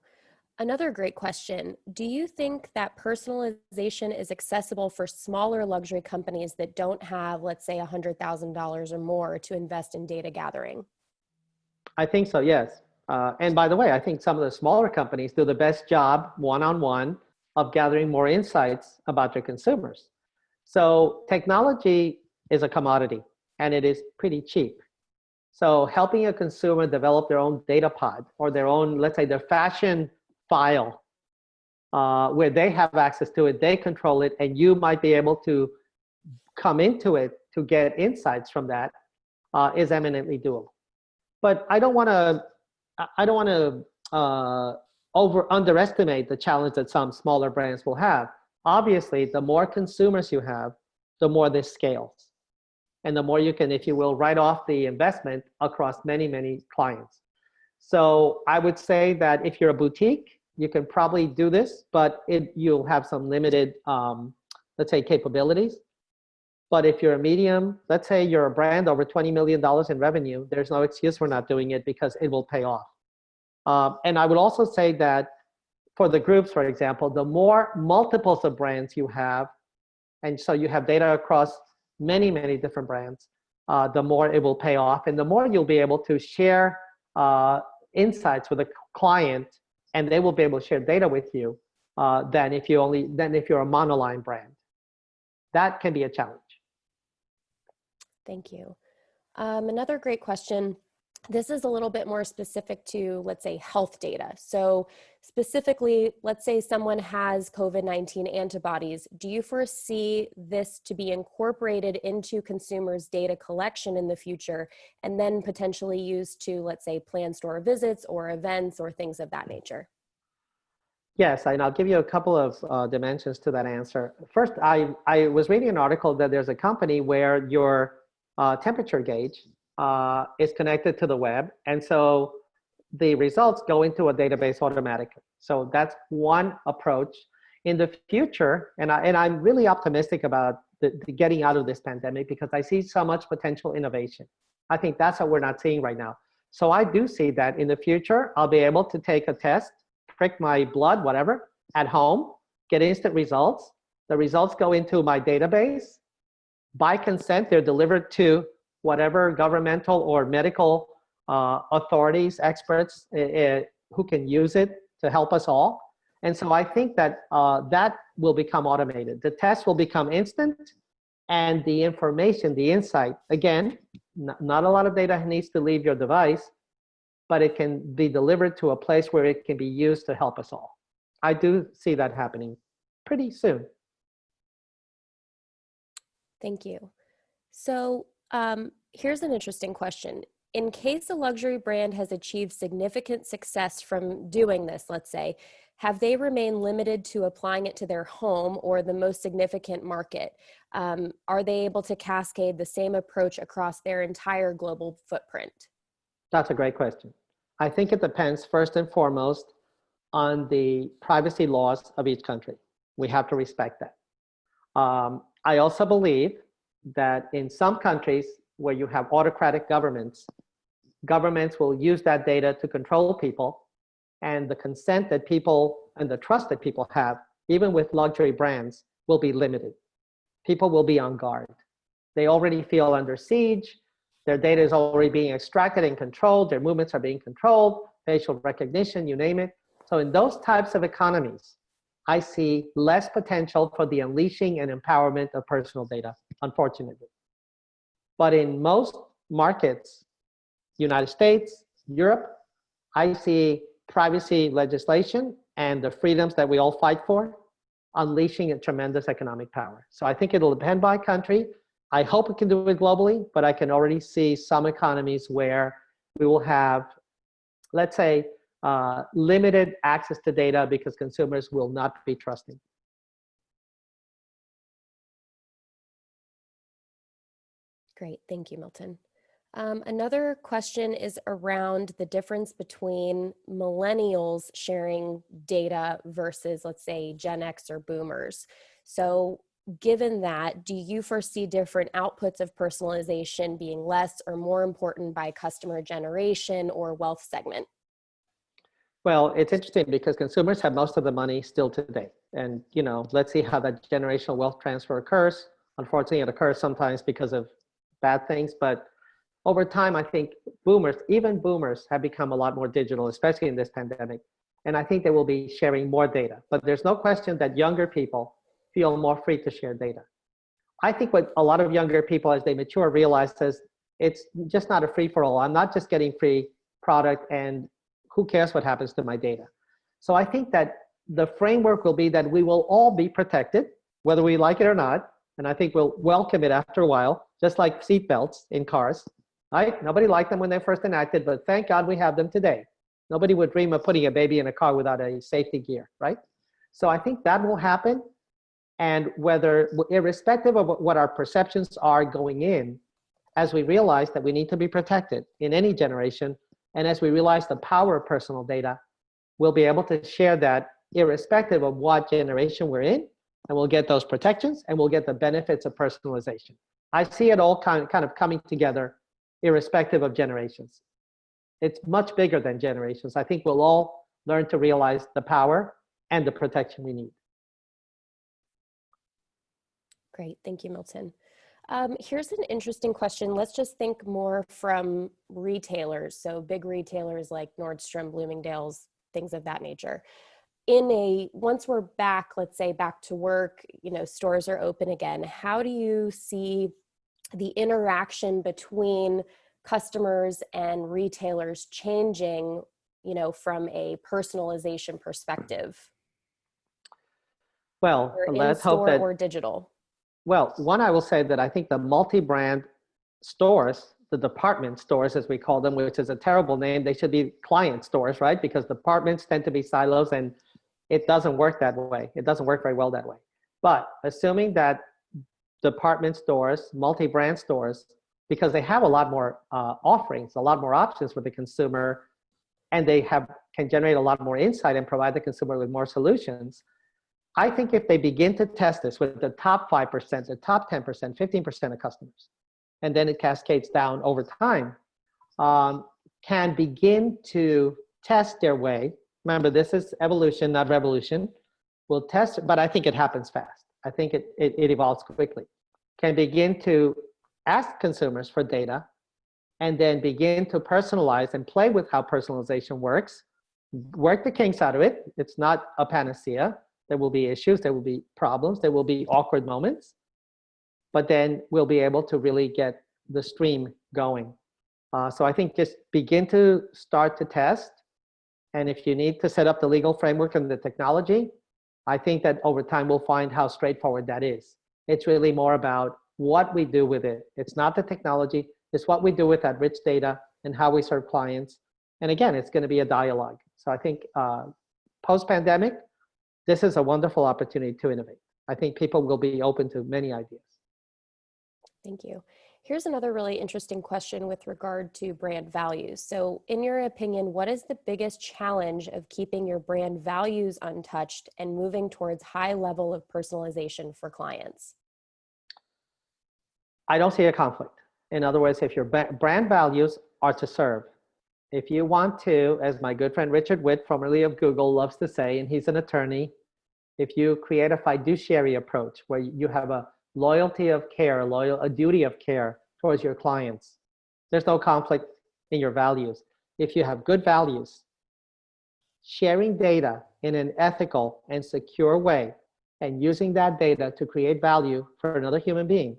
Another great question. Do you think that personalization is accessible for smaller luxury companies that don't have, let's say, $100,000 or more to invest in data gathering? I think so, yes. And by the way, I think some of the smaller companies do the best job one-on-one of gathering more insights about their consumers. So technology is a commodity and it is pretty cheap. So helping a consumer develop their own data pod or their own, let's say, their fashion file where they have access to it, they control it, and you might be able to come into it to get insights from that is eminently doable. But I don't want to underestimate the challenge that some smaller brands will have. Obviously, the more consumers you have, the more this scales. And the more you can, if you will, write off the investment across many, many clients. So I would say that if you're a boutique, you can probably do this, but you'll have some limited, let's say, capabilities. But if you're a medium, let's say you're a brand over $20 million in revenue, there's no excuse for not doing it because it will pay off. And I would also say that for the groups, for example, the more multiples of brands you have, and so you have data across many, many different brands, the more it will pay off, and the more you'll be able to share insights with a client, and they will be able to share data with you than if you're a monoline brand. That can be a challenge. Thank you. Another great question. This is a little bit more specific to, let's say, health data. So specifically, let's say someone has COVID-19 antibodies. Do you foresee this to be incorporated into consumers' data collection in the future and then potentially used to, let's say, plan store visits or events or things of that nature? Yes, and I'll give you a couple of dimensions to that answer. First, I was reading an article that there's a company where your temperature gauge is connected to the web, and so the results go into a database automatically. So that's one approach. In the future, and I'm really optimistic about the getting out of this pandemic because I see so much potential innovation. I think that's what we're not seeing right now. So I do see that in the future, I'll be able to take a test, prick my blood, whatever, at home, get instant results. The results go into my database. By consent, they're delivered to whatever governmental or medical authorities, experts who can use it to help us all. And so I think that that will become automated. The test will become instant, and the information, the insight, again, not a lot of data needs to leave your device, but it can be delivered to a place where it can be used to help us all. I do see that happening pretty soon. Thank you. So here's an interesting question. In case a luxury brand has achieved significant success from doing this, let's say, have they remained limited to applying it to their home or the most significant market? Are they able to cascade the same approach across their entire global footprint? That's a great question. I think it depends first and foremost on the privacy laws of each country. We have to respect that. I also believe that in some countries where you have autocratic governments, governments will use that data to control people, and the consent that people and the trust that people have, even with luxury brands, will be limited. People will be on guard. They already feel under siege. Their data is already being extracted and controlled. Their movements are being controlled, facial recognition, you name it. So in those types of economies, I see less potential for the unleashing and empowerment of personal data, unfortunately. But in most markets, United States, Europe, I see privacy legislation and the freedoms that we all fight for unleashing a tremendous economic power. So I think it'll depend by country. I hope we can do it globally, but I can already see some economies where we will have, let's say, limited access to data because consumers will not be trusting. Great, thank you, Milton. Another question is around the difference between millennials sharing data versus, let's say, Gen X or boomers. So given that, do you foresee different outputs of personalization being less or more important by customer generation or wealth segment? Well, it's interesting because consumers have most of the money still today. And, you know, let's see how that generational wealth transfer occurs. Unfortunately, it occurs sometimes because of bad things, but over time, I think boomers, even boomers, have become a lot more digital, especially in this pandemic. And I think they will be sharing more data. But there's no question that younger people feel more free to share data. I think what a lot of younger people, as they mature, realize is it's just not a free-for-all. I'm not just getting free product and who cares what happens to my data. So I think that the framework will be that we will all be protected, whether we like it or not. And I think we'll welcome it after a while, just like seatbelts in cars. Right? Nobody liked them when they first enacted, but thank God we have them today. Nobody would dream of putting a baby in a car without a safety gear, right? So I think that will happen. And whether, irrespective of what our perceptions are going in, as we realize that we need to be protected in any generation, and as we realize the power of personal data, we'll be able to share that irrespective of what generation we're in, and we'll get those protections, and we'll get the benefits of personalization. I see it all kind of coming together irrespective of generations. It's much bigger than generations. I think we'll all learn to realize the power and the protection we need. Great, thank you, Milton. Here's an interesting question. Let's just think more from retailers. So big retailers like Nordstrom, Bloomingdale's, things of that nature. Once we're back, let's say back to work, you know, stores are open again. How do you see the interaction between customers and retailers changing, you know, from a personalization perspective? Well, let's hope that, or digital. Well, one, I will say that I think the multi-brand stores, the department stores as we call them, which is a terrible name, they should be client stores, right? Because departments tend to be silos and it doesn't work that way. It doesn't work very well that way. But assuming that department stores, multi-brand stores, because they have a lot more offerings, a lot more options for the consumer, and they can generate a lot more insight and provide the consumer with more solutions. I think if they begin to test this with the top 5%, the top 10%, 15% of customers, and then it cascades down over time, can begin to test their way. Remember, this is evolution, not revolution. We'll test it, but I think it happens fast. I think it evolves quickly. Can begin to ask consumers for data and then begin to personalize and play with how personalization works, work the kinks out of it. It's not a panacea. There will be issues, there will be problems, there will be awkward moments, but then we'll be able to really get the stream going. So I think just begin to start to test. And if you need to set up the legal framework and the technology, I think that over time we'll find how straightforward that is. It's really more about what we do with it. It's not the technology, it's what we do with that rich data and how we serve clients. And again, it's going to be a dialogue. So I think post-pandemic, this is a wonderful opportunity to innovate. I think people will be open to many ideas. Thank you. Here's another really interesting question with regard to brand values. So in your opinion, what is the biggest challenge of keeping your brand values untouched and moving towards high level of personalization for clients? I don't see a conflict. In other words, if your brand values are to serve, if you want to, as my good friend Richard Witt, formerly of Google, loves to say, and he's an attorney, if you create a fiduciary approach where you have a loyalty of care, a duty of care towards your clients, there's no conflict in your values. If you have good values, sharing data in an ethical and secure way and using that data to create value for another human being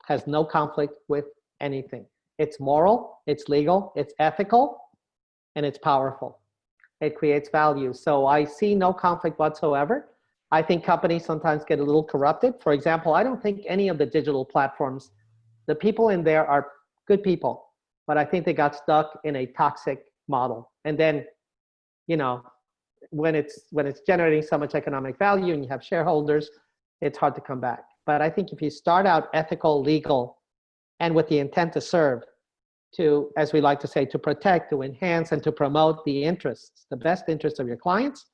has no conflict with anything. It's moral, it's legal, it's ethical, and it's powerful. It creates value. So I see no conflict whatsoever. I think companies sometimes get a little corrupted. For example, I don't think any of the digital platforms, the people in there are good people, but I think they got stuck in a toxic model. And then, you know, when it's generating so much economic value and you have shareholders, it's hard to come back. But I think if you start out ethical, legal, and with the intent to serve, to, as we like to say, to protect, to enhance, and to promote the interests, the best interests of your clients,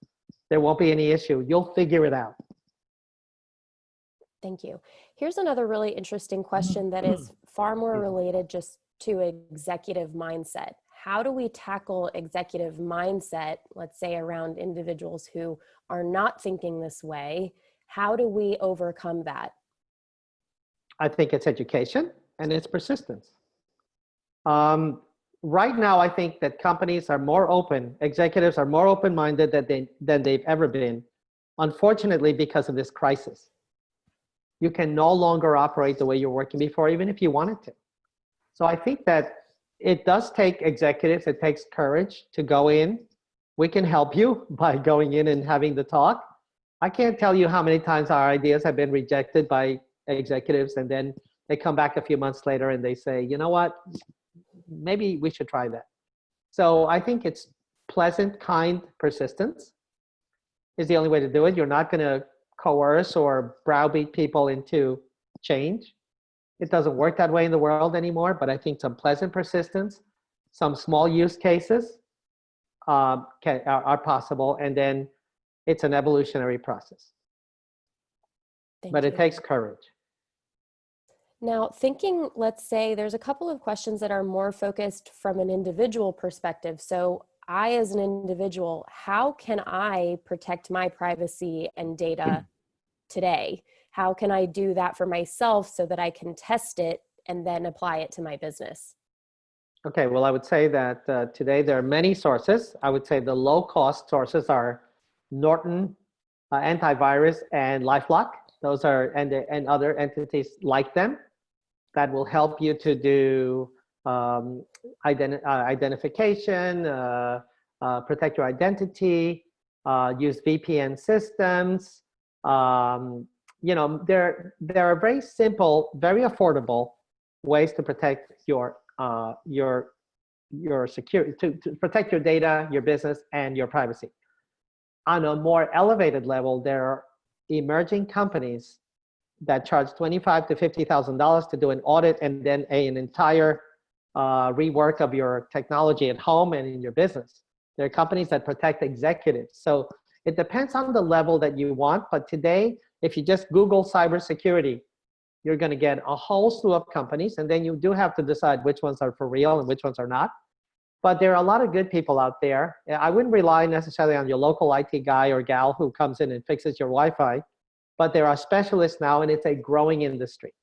there won't be any issue. You'll figure it out. Thank you. Here's another really interesting question that is far more related just to executive mindset. How do we tackle executive mindset, let's say around individuals who are not thinking this way? How do we overcome that? I think it's education and it's persistence. Right now, I think that companies are more open, executives are more open-minded than they've ever been, unfortunately, because of this crisis. You can no longer operate the way you're working before, even if you wanted to. So I think that it does take executives, it takes courage to go in. We can help you by going in and having the talk. I can't tell you how many times our ideas have been rejected by executives, and then they come back a few months later and they say, you know what, maybe we should try that. So I think it's pleasant, kind persistence is the only way to do it. You're not going to coerce or browbeat people into change. It doesn't work that way in the world anymore, but I think some pleasant persistence, some small use cases are possible, and then it's an evolutionary process. But it takes courage. Now, thinking, let's say there's a couple of questions that are more focused from an individual perspective. So I, as an individual, how can I protect my privacy and data today? How can I do that for myself so that I can test it and then apply it to my business? Okay, well, I would say that today there are many sources. I would say the low-cost sources are Norton Antivirus and LifeLock. Those are, and other entities like them that will help you to do identification, protect your identity, use VPN systems. You know, there are very simple, very affordable ways to protect your security, to protect your data, your business, and your privacy. On a more elevated level, there are emerging companies that charge $25,000 to $50,000 to do an audit and then an entire rework of your technology at home and in your business. There are companies that protect executives. So it depends on the level that you want. But today, if you just Google cybersecurity, you're going to get a whole slew of companies. And then you do have to decide which ones are for real and which ones are not. But there are a lot of good people out there. I wouldn't rely necessarily on your local IT guy or gal who comes in and fixes your Wi-Fi. But there are specialists now, and it's a growing industry,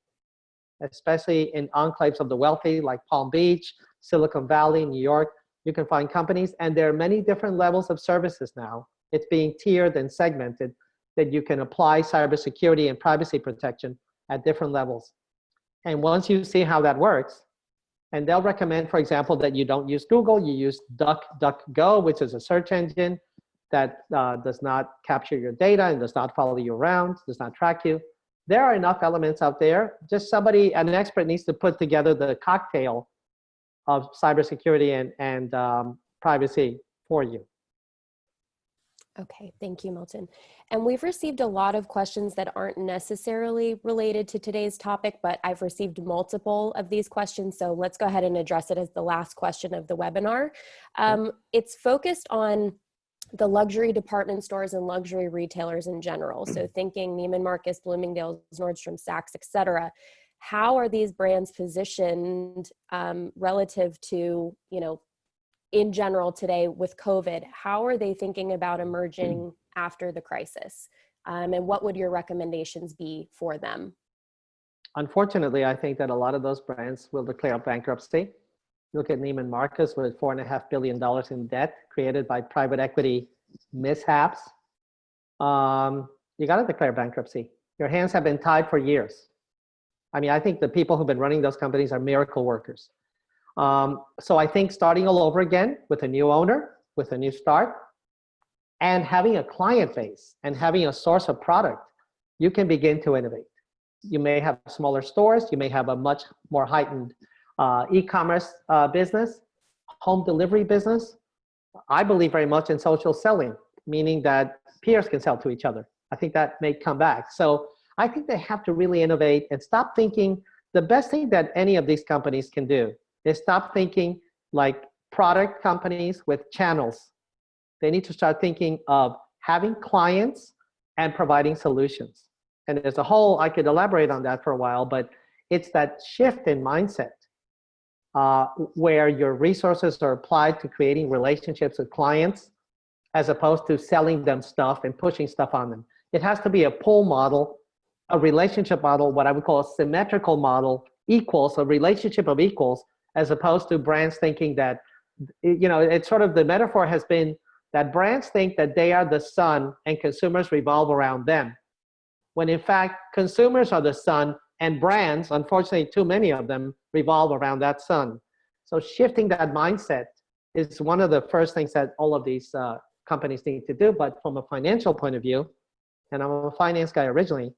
especially in enclaves of the wealthy like Palm Beach, Silicon Valley, New York. You can find companies, and there are many different levels of services now. It's being tiered and segmented that you can apply cybersecurity and privacy protection at different levels. And once you see how that works, and they'll recommend, for example, that you don't use Google, you use DuckDuckGo, which is a search engine that does not capture your data and does not follow you around, does not track you. there are enough elements out there. Just somebody, an expert needs to put together the cocktail of cybersecurity and privacy for you. Okay, thank you, Milton. And we've received a lot of questions that aren't necessarily related to today's topic, but I've received multiple of these questions. So let's go ahead and address it as the last question of the webinar. It's focused on the luxury department stores and luxury retailers in general. So thinking Neiman Marcus, Bloomingdale's, Nordstrom, Saks, et cetera. How are these brands positioned relative to, in general today with COVID? How are they thinking about emerging after the crisis? And what would your recommendations be for them? Unfortunately, I think that a lot of those brands will declare bankruptcy. Look at Neiman Marcus with $4.5 billion in debt created by private equity mishaps. You got to declare bankruptcy. Your hands have been tied for years. I mean, I think the people who've been running those companies are miracle workers. So I think starting all over again with a new owner, with a new start, and having a client base and having a source of product, you can begin to innovate. You may have smaller stores. You may have a much more heightened e-commerce business, home delivery business. I believe very much in social selling, meaning that peers can sell to each other. I think that may come back. So I think they have to really innovate and stop thinking. The best thing that any of these companies can do is stop thinking like product companies with channels. They need to start thinking of having clients and providing solutions. And there's a whole, I could elaborate on that for a while, but it's that shift in mindset where your resources are applied to creating relationships with clients as opposed to selling them stuff and pushing stuff on them. It has to be a pull model, a relationship model, what I would call a symmetrical model, equals, a relationship of equals, as opposed to brands thinking that, it's sort of the metaphor has been that brands think that they are the sun and consumers revolve around them. When in fact, consumers are the sun and brands, unfortunately, too many of them revolve around that sun. So shifting that mindset is one of the first things that all of these companies need to do. But from a financial point of view, and I'm a finance guy originally,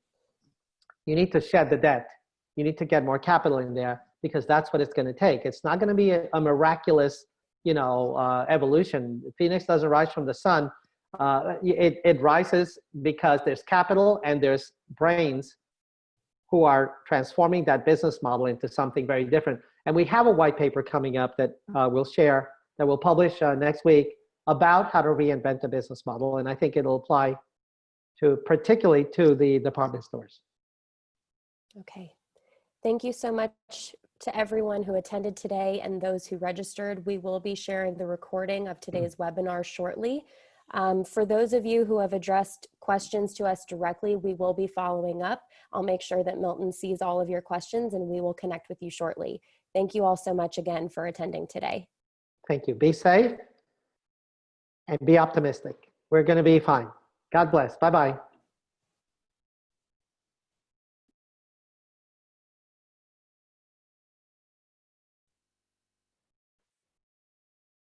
you need to shed the debt. You need to get more capital in there because that's what it's going to take. It's not going to be a miraculous, evolution. Phoenix doesn't rise from the sun. It rises because there's capital and there's brains who are transforming that business model into something very different. And we have a white paper coming up that we'll share, that we'll publish next week about how to reinvent the business model. And I think it'll apply particularly to the department stores. Okay. Thank you so much to everyone who attended today and those who registered. We will be sharing the recording of today's webinar shortly. For those of you who have addressed questions to us directly, we will be following up. I'll make sure that Milton sees all of your questions and we will connect with you shortly. Thank you all so much again for attending today. Thank you. Be safe and be optimistic. We're going to be fine. God bless. Bye-bye.